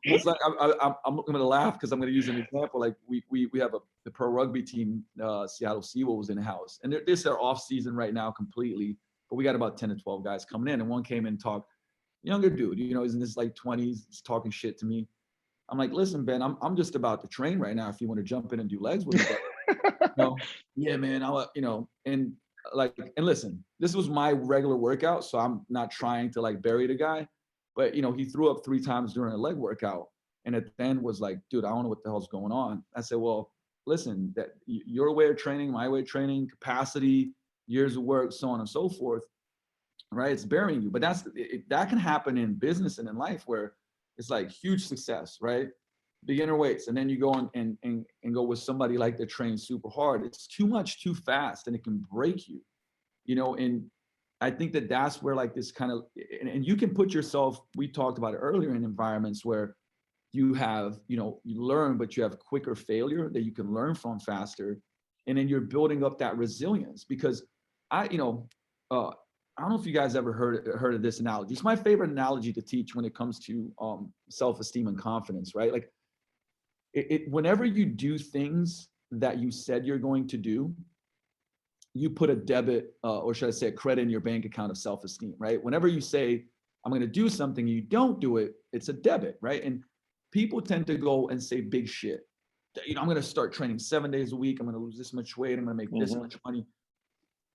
It's like, I'm going to laugh because I'm going to use an example. Like we have the pro rugby team, Seattle Seawolves in the house. And this is their off season right now completely. But we got about 10 to 12 guys coming in, and one came in and talked. Younger dude, you know, he's in his like 20s, he's talking shit to me. I'm like, listen, Ben, I'm just about to train right now if you want to jump in and do legs with me. You know, yeah, man, you know, and listen, this was my regular workout, so I'm not trying to like bury the guy, but you know, he threw up 3 times during a leg workout, and at the end was like, dude, I don't know what the hell's going on. I said, well, listen, that your way of training, my way of training, capacity, years of work, so on and so forth. Right, it's burying you, but that can happen in business and in life where it's like huge success, right? Beginner weights, and then you go on and go with somebody like that trains super hard. It's too much, too fast, and it can break you, you know. And I think that's where like this kind of, and you can put yourself. We talked about it earlier in environments where you have, you know, you learn, but you have quicker failure that you can learn from faster, and then you're building up that resilience. Because I don't know if you guys ever heard of this analogy. It's my favorite analogy to teach when it comes to self-esteem and confidence, right? Like whenever you do things that you said you're going to do, you put a debit, or should I say a credit in your bank account of self-esteem, right? Whenever you say, I'm going to do something, you don't do it, it's a debit, right? And people tend to go and say big shit. I'm going to start training 7 days a week. I'm going to lose this much weight. I'm going to make this much money.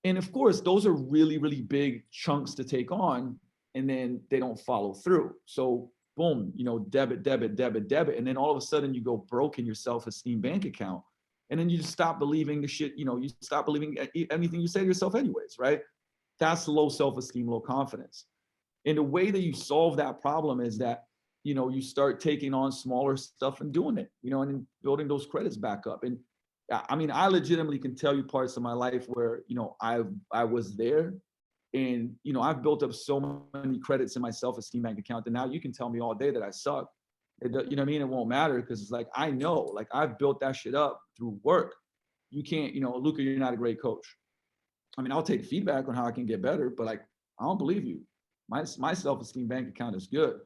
And of course, those are really, really big chunks to take on, and then they don't follow through. So boom, debit, debit, debit, debit. And then all of a sudden you go broke in your self-esteem bank account. And then you just stop believing the shit, you stop believing anything you say to yourself anyways, right? That's low self-esteem, low confidence. And the way that you solve that problem is that, you start taking on smaller stuff and doing it, and then building those credits back up. And I mean, I legitimately can tell you parts of my life where, I was there, and, I've built up so many credits in my self-esteem bank account that now you can tell me all day that I suck. You know what I mean? It won't matter, because it's like, I know, like, I've built that shit up through work. You can't, Luka, you're not a great coach. I mean, I'll take feedback on how I can get better, but like, I don't believe you. My self-esteem bank account is good.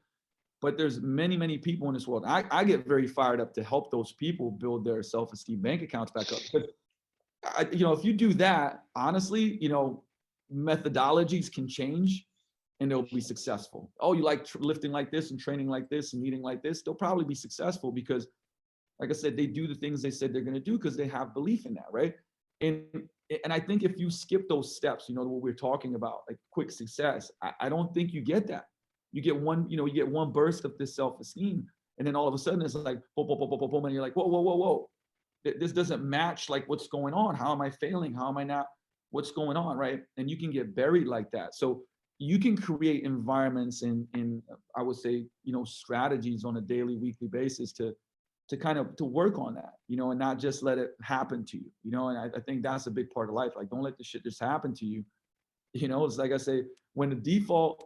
But there's many, many people in this world. I get very fired up to help those people build their self-esteem bank accounts back up. But if you do that, honestly, methodologies can change and they'll be successful. Oh, you like lifting like this and training like this and eating like this? They'll probably be successful because, like I said, they do the things they said they're going to do because they have belief in that, right? And I think if you skip those steps, what we're talking about, like quick success, I don't think you get that. You get one burst of this self-esteem, and then all of a sudden it's like boom, boom, boom, boom, boom, boom, and you're like, whoa, whoa, whoa, whoa. This doesn't match like what's going on. How am I failing? How am I not? What's going on, right? And you can get buried like that. So you can create environments and I would say, strategies on a daily, weekly basis to kind of to work on that, and not just let it happen to you, and I think that's a big part of life. Like, don't let the shit just happen to you. It's like I say, when the default,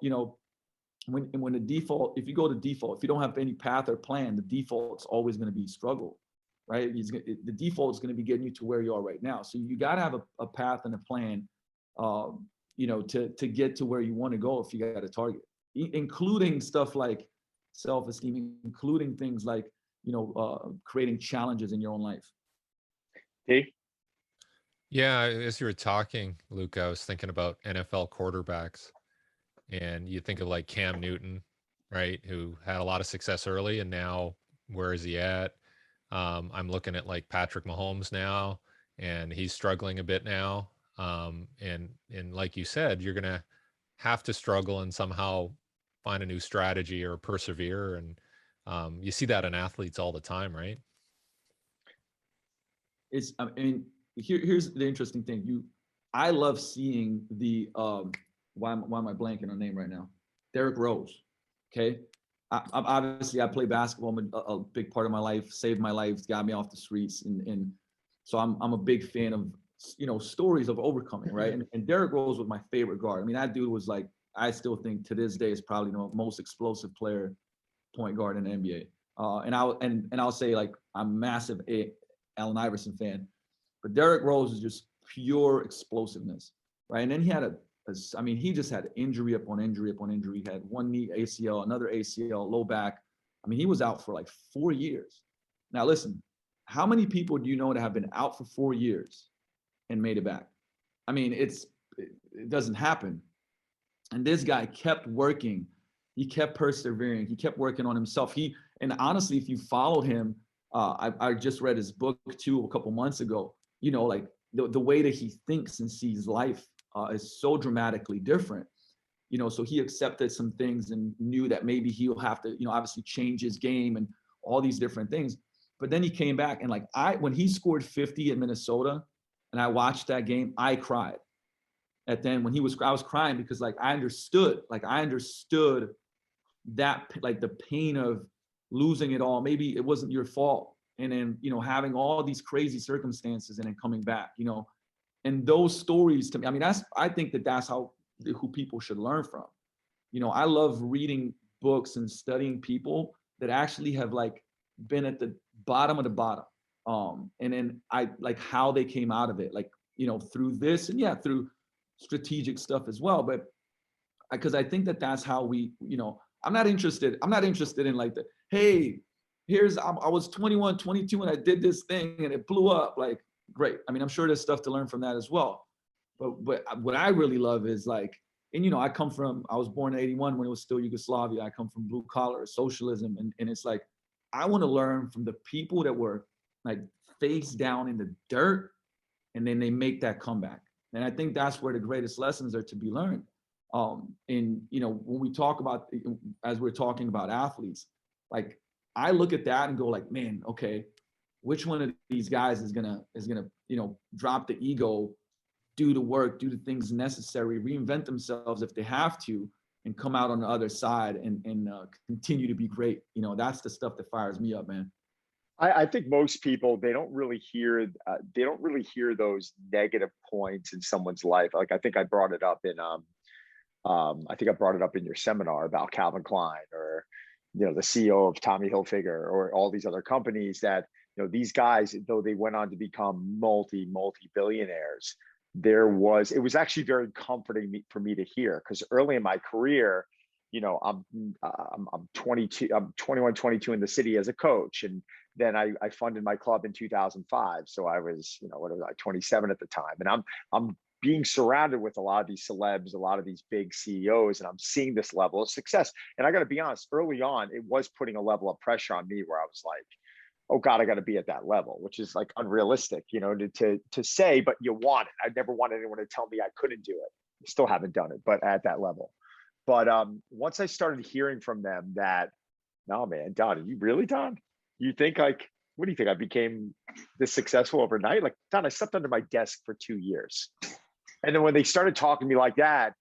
when the default, if you go to default, if you don't have any path or plan, the default's always going to be struggle, right? The default is going to be getting you to where you are right now. So you got to have a path and a plan, to get to where you want to go if you got a target, including stuff like self-esteem, including things like, creating challenges in your own life. Dave? Yeah, as you were talking, Luke, I was thinking about NFL quarterbacks. And you think of like Cam Newton, right, who had a lot of success early, and now where is he at? I'm looking at like Patrick Mahomes now, and he's struggling a bit now. And like you said, you're gonna have to struggle and somehow find a new strategy or persevere. And you see that in athletes all the time, right? I mean, here's the interesting thing. I love seeing the why am I blanking on name right now? Derrick Rose. Okay. Obviously I play basketball. A big part of my life, saved my life, got me off the streets. And so I'm a big fan of, stories of overcoming, right? And Derrick Rose was my favorite guard. I mean, that dude was like, I still think to this day is probably the most explosive player, point guard in the NBA. And I'll say, like, I'm a massive Allen Iverson fan, but Derrick Rose is just pure explosiveness, right? And then he had he just had injury upon injury upon injury. He had one knee ACL, another ACL, low back. I mean, he was out for like 4 years. Now, listen, how many people do you know that have been out for 4 years and made it back? I mean, it doesn't happen. And this guy kept working. He kept persevering. He kept working on himself. And honestly, if you followed him, I just read his book too a couple months ago. Like the way that he thinks and sees life is so dramatically different. So he accepted some things and knew that maybe he'll have to, obviously change his game and all these different things. But then he came back, and like when he scored 50 at Minnesota, and I watched that game, I cried. And then when I was crying because like I understood that, like the pain of losing it all. Maybe it wasn't your fault. And then, having all these crazy circumstances and then coming back, and those stories to me, I mean, I think that's who people should learn from. I love reading books and studying people that actually have like been at the bottom of the bottom. And then I like how they came out of it, like, through this and through strategic stuff as well. But because I think that's how we, I'm not interested in like hey, I was 21, 22 and I did this thing and it blew up. Like, great. I mean, I'm sure there's stuff to learn from that as well. But what I really love is like, and I was born in 81 when it was still Yugoslavia. I come from blue collar socialism. And it's like, I want to learn from the people that were like face down in the dirt, and then they make that comeback. And I think that's where the greatest lessons are to be learned. And when we talk about, as we're talking about athletes, like I look at that and go like, man, okay, which one of these guys is gonna drop the ego, do the work, do the things necessary, reinvent themselves if they have to, and come out on the other side and continue to be great. That's the stuff that fires me up, man. I think most people, they don't really hear those negative points in someone's life. Like I think I brought it up in your seminar about Calvin Klein, or the CEO of Tommy Hilfiger, or all these other companies that these guys, though they went on to become multi billionaires, it was actually very comforting for me to hear, because early in my career, I'm 22, I'm 21, 22 in the city as a coach, and then I funded my club in 2005. So I was, what was I, 27 at the time, and I'm being surrounded with a lot of these celebs, a lot of these big CEOs, and I'm seeing this level of success. And I got to be honest, early on, it was putting a level of pressure on me where I was like, oh God, I got to be at that level, which is like unrealistic, to say, but you want it. I never wanted anyone to tell me I couldn't do it. Still haven't done it, but at that level. But once I started hearing from them that, no, man, Don, are you really, Don? You think what do you think? I became this successful overnight? Like, Don, I slept under my desk for 2 years. And then when they started talking to me like that,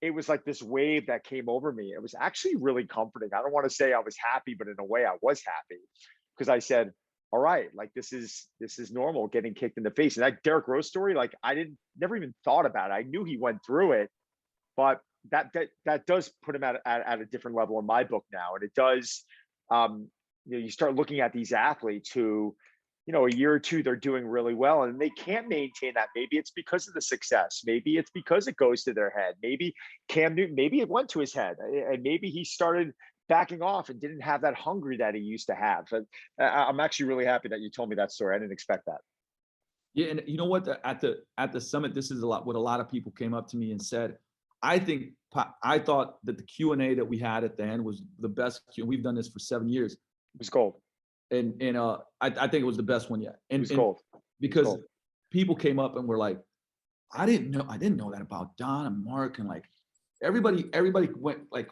it was like this wave that came over me. It was actually really comforting. I don't want to say I was happy, but in a way I was happy, because I said, all right, like this is normal, getting kicked in the face. And that Derrick Rose story, like never even thought about it. I knew he went through it, but that does put him at a different level in my book now. And it does, you start looking at these athletes who, a year or two, they're doing really well and they can't maintain that. Maybe it's because of the success. Maybe it's because it goes to their head. Maybe Cam Newton, maybe it went to his head, and maybe he started backing off and didn't have that hunger that he used to have. But I'm actually really happy that you told me that story. I didn't expect that. Yeah, and you know what? At the summit, this is what a lot of people came up to me and said. I thought that the Q&A that we had at the end was the best. We've done this for 7 years. It was gold. And I think it was the best one yet. And it was gold. Because people came up and were like, I didn't know that about Don and Mark, and like everybody went like,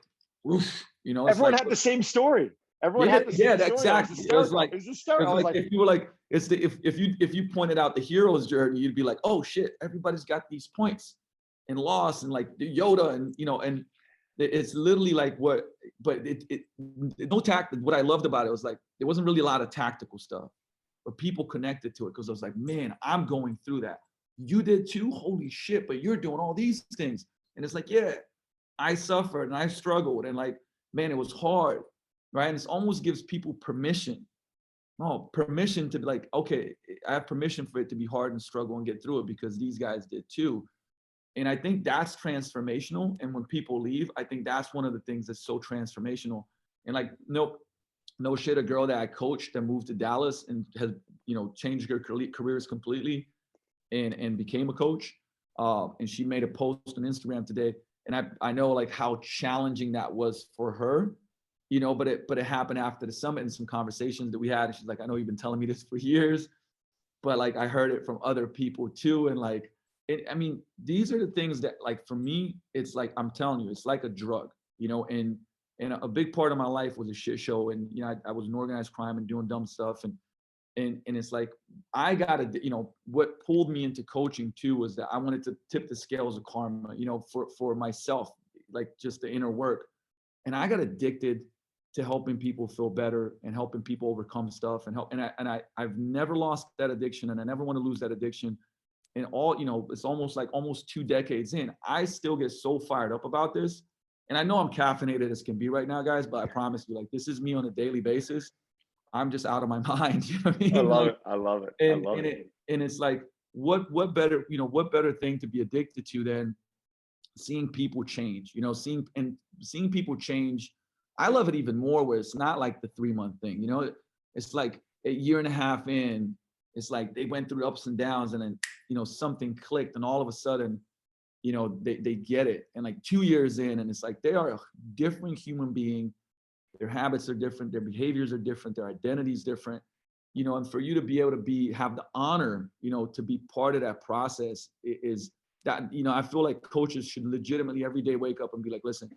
oof, everyone had the same story. Everyone had the same story. Exactly. It was like, hysterical. Like if you were like, if you pointed out the hero's journey, you'd be like, oh shit, everybody's got these points and loss, and like Yoda, and and it's literally like what, but no tact. What I loved about it was like there wasn't really a lot of tactical stuff, but people connected to it because I was like, man, I'm going through that. You did too. Holy shit! But you're doing all these things, and it's like, yeah, I suffered and I struggled, and like, man, it was hard, right? And it almost gives people permission. Oh, permission to be like, okay, I have permission for it to be hard and struggle and get through it because these guys did too. And I think that's transformational. And when people leave, I think that's one of the things that's so transformational. And like, no shit, a girl that I coached that moved to Dallas and has, changed her careers completely and became a coach. And she made a post on Instagram today. And I know like how challenging that was for her, but it happened after the summit and some conversations that we had. And she's like, I know you've been telling me this for years, but like, I heard it from other people too. And like, I mean, these are the things that, like, for me, it's like, I'm telling you, it's like a drug, and a big part of my life was a shit show. And, I was in organized crime and doing dumb stuff. And it's like, I gotta, what pulled me into coaching too, was that I wanted to tip the scales of karma, for myself, like just the inner work. And I got addicted to helping people feel better and helping people overcome stuff I've never lost that addiction, and I never want to lose that addiction. And it's almost 2 decades in, I still get so fired up about this. And I know I'm caffeinated as can be right now, guys, but I promise you, like, this is me on a daily basis. I'm just out of my mind. You know what I mean? I love it. I love it. And it's like, what better thing to be addicted to than seeing people change, seeing people change. I love it even more where it's not like the 3-month thing, it's like a year and a half in, it's like they went through ups and downs, and then, something clicked, and all of a sudden they get it. And like 2 years in, and it's like they are a different human being. Their habits are different, their behaviors are different, their identity is different. And for you to be able to have the honor, to be part of that process is that, I feel like coaches should legitimately every day wake up and be like, listen,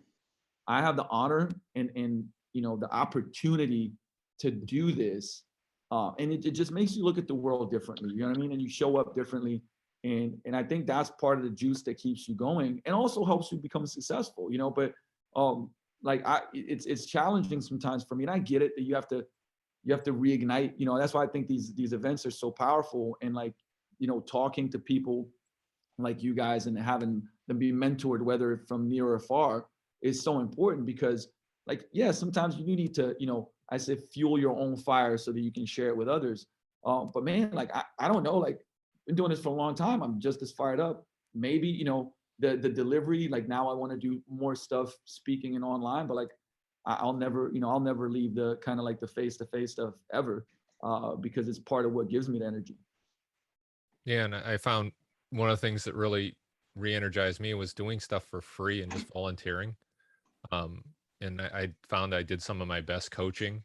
I have the honor and the opportunity to do this. And it just makes you look at the world differently, you know what I mean? And you show up differently. And I think that's part of the juice that keeps you going and also helps you become successful, but like it's challenging sometimes for me. And I get it that you have to reignite, that's why I think these events are so powerful. And like, talking to people like you guys and having them be mentored, whether from near or far, is so important because like, yeah, sometimes you need to, I say fuel your own fire so that you can share it with others. But man, like, I don't know, like been doing this for a long time. I'm just as fired up. Maybe, the delivery, like now I want to do more stuff speaking and online, but like, I'll never leave the kind of like the face-to-face stuff ever because it's part of what gives me the energy. Yeah, and I found one of the things that really re-energized me was doing stuff for free and just volunteering. And I found I did some of my best coaching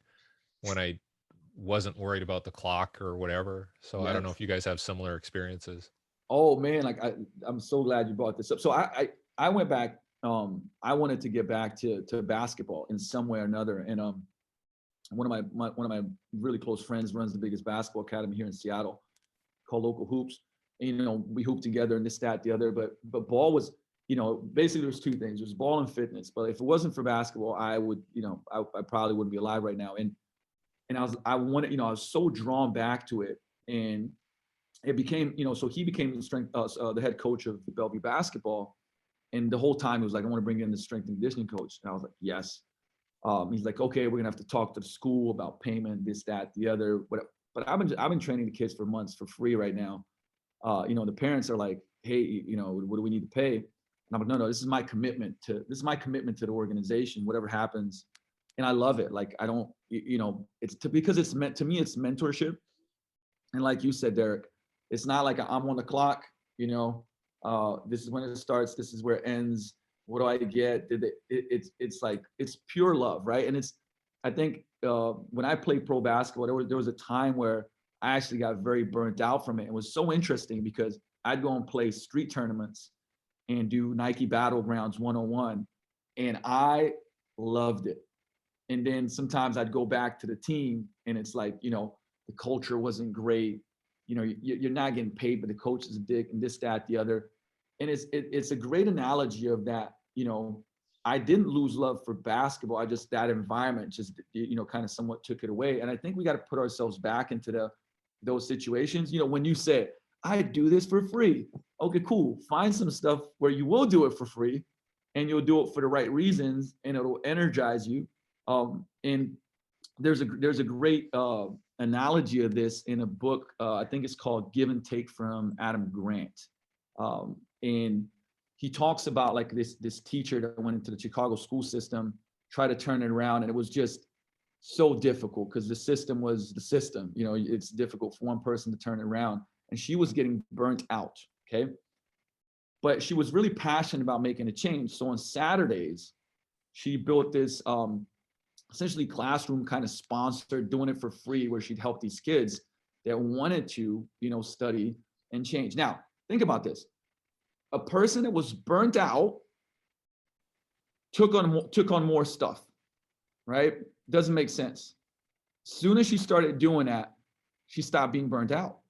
when I wasn't worried about the clock or whatever. So I don't know if you guys have similar experiences. Oh man, like I'm so glad you brought this up. So I went back. I wanted to get back to basketball in some way or another. And one of my really close friends runs the biggest basketball academy here in Seattle, called Local Hoops. And, we hoop together and this, that, the other. But ball was, basically there's two things. There's ball and fitness. But if it wasn't for basketball, I would, I probably wouldn't be alive right now. And I was so drawn back to it. And it became, so he became the head coach of the Bellevue basketball. And the whole time he was like, I want to bring in the strength and conditioning coach. And I was like, yes. He's like, okay, we're gonna have to talk to the school about payment, this, that, the other. But I've been training the kids for months for free right now. The parents are like, hey, what do we need to pay? And I'm like, no, this is my commitment to the organization, whatever happens. And I love it. Like, I don't, because it's meant to me, it's mentorship. And like you said, Derek, it's not like I'm on the clock, this is when it starts, this is where it ends. What do I get? It's like, it's pure love, right? And I think when I played pro basketball, there was a time where I actually got very burnt out from it. It was so interesting because I'd go and play street tournaments and do Nike Battlegrounds 101, and I loved it. And then sometimes I'd go back to the team and it's like, the culture wasn't great. You're not getting paid, but the coach is a dick and this, that, the other. And it's a great analogy of that. I didn't lose love for basketball. I just, that environment just, kind of somewhat took it away. And I think we got to put ourselves back into those situations. When you say, I do this for free. Okay, cool. Find some stuff where you will do it for free and you'll do it for the right reasons and it'll energize you. And there's a great analogy of this in a book. I think it's called Give and Take from Adam Grant. And he talks about like this teacher that went into the Chicago school system, tried to turn it around. And it was just so difficult because the system was the system. It's difficult for one person to turn it around. And she was getting burnt out. Okay. But she was really passionate about making a change. So on Saturdays, she built this essentially classroom kind of sponsored, doing it for free, where she'd help these kids that wanted to, study and change. Now, think about this. A person that was burnt out took on more stuff, right? Doesn't make sense. Soon as she started doing that, she stopped being burnt out,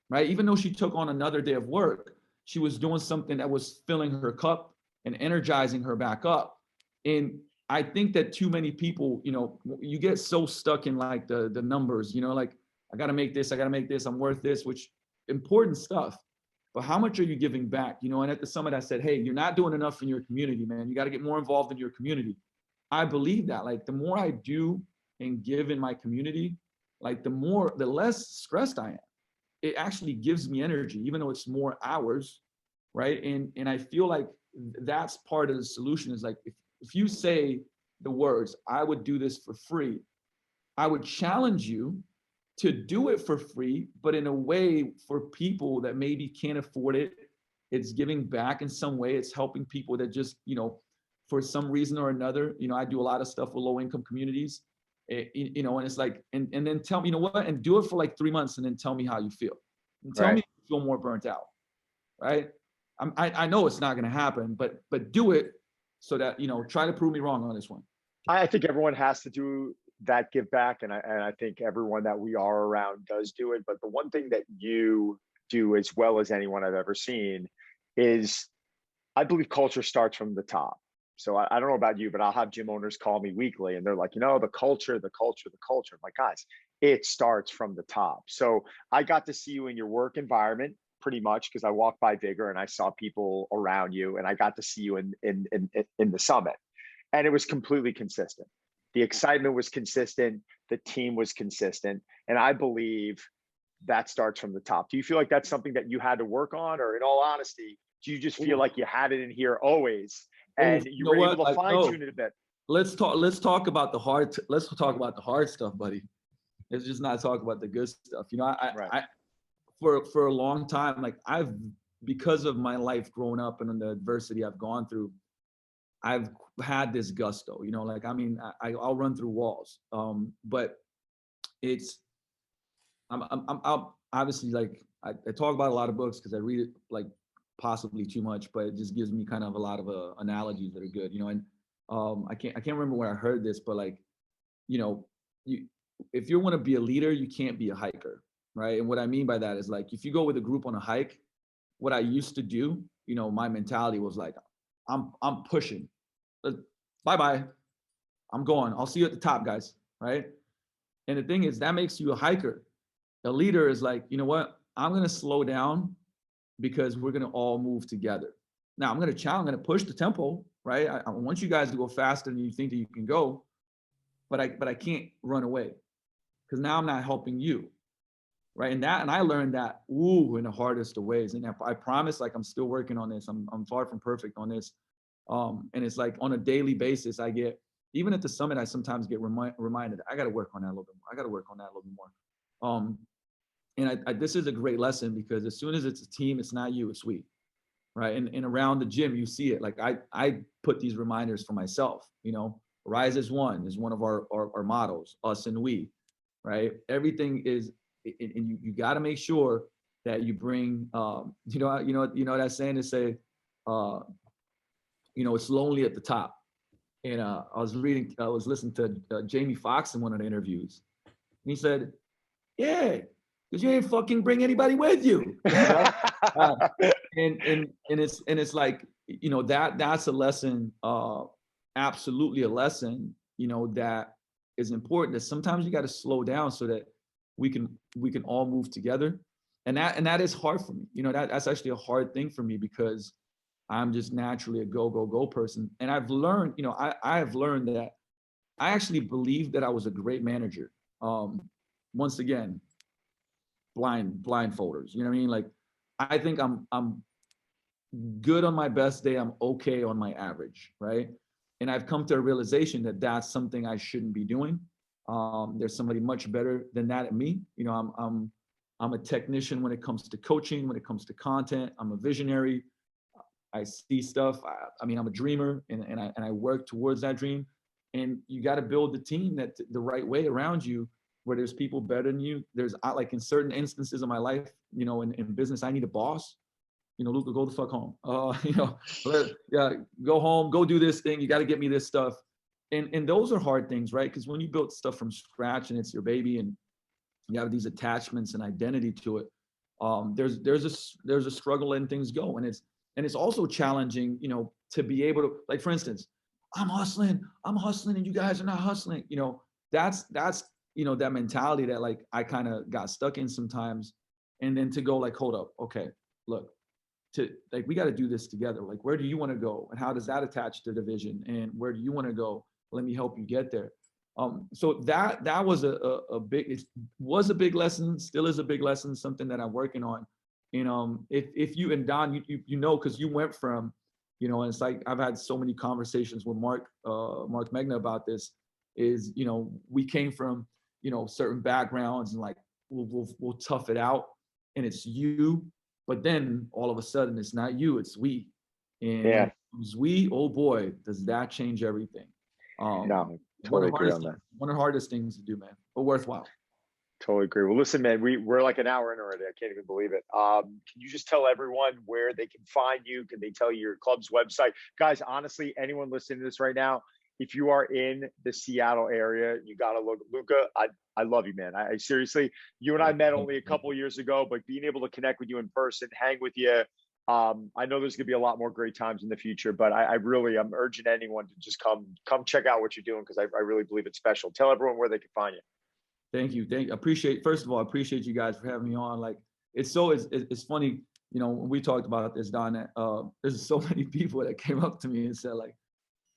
right? Even though she took on another day of work, she was doing something that was filling her cup and energizing her back up. And I think that too many people, you get so stuck in like the numbers, like I got to make this, I'm worth this, which important stuff. But how much are you giving back? And at the summit, I said, hey, you're not doing enough in your community, man. You got to get more involved in your community. I believe that. Like the more I do and give in my community, like the less stressed I am. It actually gives me energy, even though it's more hours, right? And I feel like that's part of the solution is like, if you say the words, I would do this for free, I would challenge you to do it for free, but in a way for people that maybe can't afford it it's giving back in some way. It's helping people that just, for some reason or another, I do a lot of stuff with low income communities, and it's like, and then tell me, you know what, and do it for like 3 months and then tell me how you feel. And tell me if you feel more burnt out, right? I know it's not going to happen, but do it so that, try to prove me wrong on this one. I think everyone has to do that give back. And I think everyone that we are around does do it. But the one thing that you do as well as anyone I've ever seen is, I believe culture starts from the top. So I don't know about you, but I'll have gym owners call me weekly and they're like, the culture, the culture, the culture. I'm like, guys, it starts from the top. So I got to see you in your work environment pretty much because I walked by Vigor and I saw people around you, and I got to see you in the summit. And it was completely consistent. The excitement was consistent. The team was consistent. And I believe that starts from the top. Do you feel like that's something that you had to work on, or in all honesty, do you just feel like you had it in here always and you were able to fine tune it a bit? Let's talk about the hard. Let's talk about the hard stuff, buddy. Let's just not talk about the good stuff. I for a long time, like because of my life growing up and the adversity I've gone through, I've had this gusto, like, I'll run through walls. But I'm obviously, like, I talk about a lot of books because I read it like possibly too much, but it just gives me kind of a lot of analogies that are good, and I can't remember where I heard this, but like, if you want to be a leader, you can't be a hiker, right? And what I mean by that is, like, if you go with a group on a hike, what I used to do, my mentality was like, I'm pushing. Bye-bye. I'm going. I'll see you at the top, guys. Right? And the thing is, that makes you a hiker. A leader is like, you know what? I'm going to slow down because we're going to all move together. Now, I'm going to push the tempo, right? I want you guys to go faster than you think that you can go, but I can't run away because now I'm not helping you. Right. And I learned that, in the hardest of ways. And I promise, like, I'm still working on this. I'm far from perfect on this. And it's like on a daily basis, even at the summit, I sometimes get reminded, I got to work on that a little bit more. I got to work on that a little bit more. And this is a great lesson because as soon as it's a team, it's not you, it's we. Right. And around the gym, you see it. Like I put these reminders for myself, rise as one is one of our mottos, us and we. Right. Everything is, and you got to make sure that you bring, that saying to say, it's lonely at the top. And I was listening to Jamie Foxx in one of the interviews. And he said, yeah, because you ain't fucking bring anybody with you. And it's like, that's a lesson, absolutely a lesson, that is important, that sometimes you got to slow down so that we can all move together. And that is hard for me. That's actually a hard thing for me because I'm just naturally a go person. And I've learned, I have learned that I actually believe that I was a great manager. Once again, blindfolders, you know what I mean? Like, I think I'm good on my best day. I'm okay on my average, right? And I've come to a realization that that's something I shouldn't be doing. There's somebody much better than that at me. I'm a technician when it comes to coaching, when it comes to content. I'm a visionary. I see stuff. I'm a dreamer, and I work towards that dream. And you got to build the team that the right way around you, where there's people better than you. There's, like, in certain instances of my life, in business, I need a boss. Luka, go the fuck home. Go home, go do this thing. You got to get me this stuff. And those are hard things, right? Because when you build stuff from scratch and it's your baby and you have these attachments and identity to it, there's a struggle letting things go. And it's also challenging, to be able to, like, for instance, I'm hustling and you guys are not hustling. That's that mentality that, like, I kind of got stuck in sometimes. And then to go, like, hold up, okay, look, we got to do this together. Like, where do you want to go? And how does that attach to the vision? And where do you want to go? Let me help you get there. So that was a big lesson, still is a big lesson, something that I'm working on. And if you and Don, because you went from, and it's like, I've had so many conversations with Mark Megna about this, is, we came from, certain backgrounds, and, like, we'll tough it out. And it's you But then all of a sudden it's not you, it's we. And when Yeah, it comes we, oh boy, does that change everything. no, One totally of the agree hardest on that. things, one of the hardest things to do, man, but worthwhile. Totally agree. Well, listen, man, we're like an hour in already. I can't even believe it. Can you just tell everyone where they can find you? Can they tell you your club's website? Guys, honestly, anyone listening to this right now, if you are in the Seattle area, you got to look. Luka, I love you, man. I seriously, you and I met only a couple of years ago, but being able to connect with you in person, hang with you, I know there's going to be a lot more great times in the future, but I'm urging anyone to just come check out what you're doing, because I really believe it's special. Tell everyone where they can find you. Thank you. First of all, I appreciate you guys for having me on. Like, it's funny, when we talked about this, Don, there's so many people that came up to me and said, like,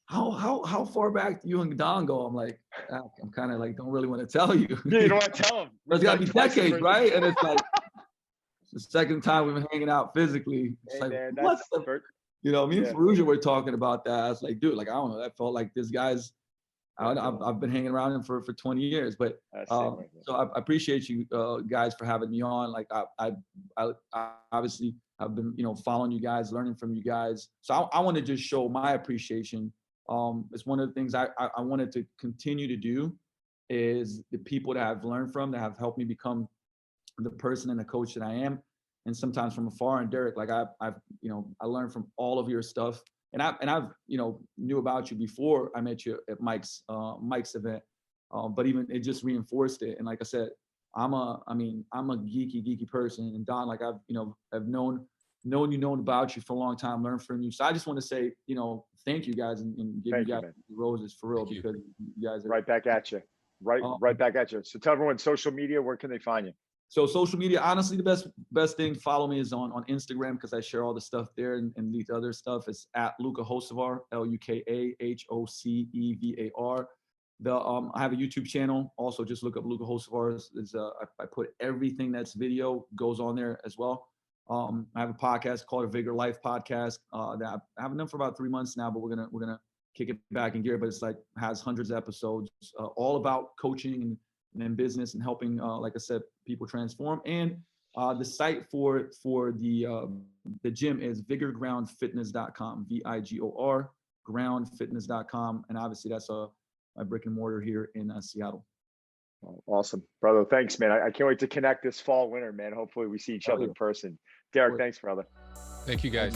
how far back do you and Don go? I'm like, I'm kind of like, don't really want to tell you. Yeah, you don't want to tell them. It's got to be decades, right? And it's like, it's the second time we've been hanging out physically. It's Hey, like, man, what the, me and Ferrugia were talking about that. I was like, dude, like, I don't know. That felt like this guy's, I've been hanging around him for 20 years, but so I appreciate you guys for having me on. Like, I obviously I've been, following you guys, learning from you guys. So I want to just show my appreciation. It's one of the things I wanted to continue to do, is the people that I've learned from, that have helped me become the person and the coach that I am. And sometimes from afar, and Derek, like I learned from all of your stuff. And I've knew about you before I met you at Mike's event, but even it just reinforced it. And like I said, I'm a geeky person. And Don, like I've known about you for a long time, learned from you. So I just want to say, thank you guys, and give you guys roses for real, because you guys are right back at you, right back at you. So tell everyone, social media, where can they find you? So social media, honestly, the best thing, follow me, is on Instagram, because I share all the stuff there, and the other stuff is at Luka Hocevar, LukaHocevar. I have a YouTube channel. Also, just look up Luka Hocevar. I put everything that's video goes on there as well. I have a podcast called A Vigor Life Podcast that I haven't done for about 3 months now, but we're gonna kick it back in gear. But it's like has hundreds of episodes, all about coaching and business, and helping, like I said, people transform. And the site for the gym is vigorgroundfitness.com, VIGOR groundfitness.com, and obviously that's my brick and mortar here in Seattle. Awesome, brother. Thanks, man. I can't wait to connect this fall, winter, man. Hopefully we see each other in person. Derek, thanks, brother. Thank you, guys.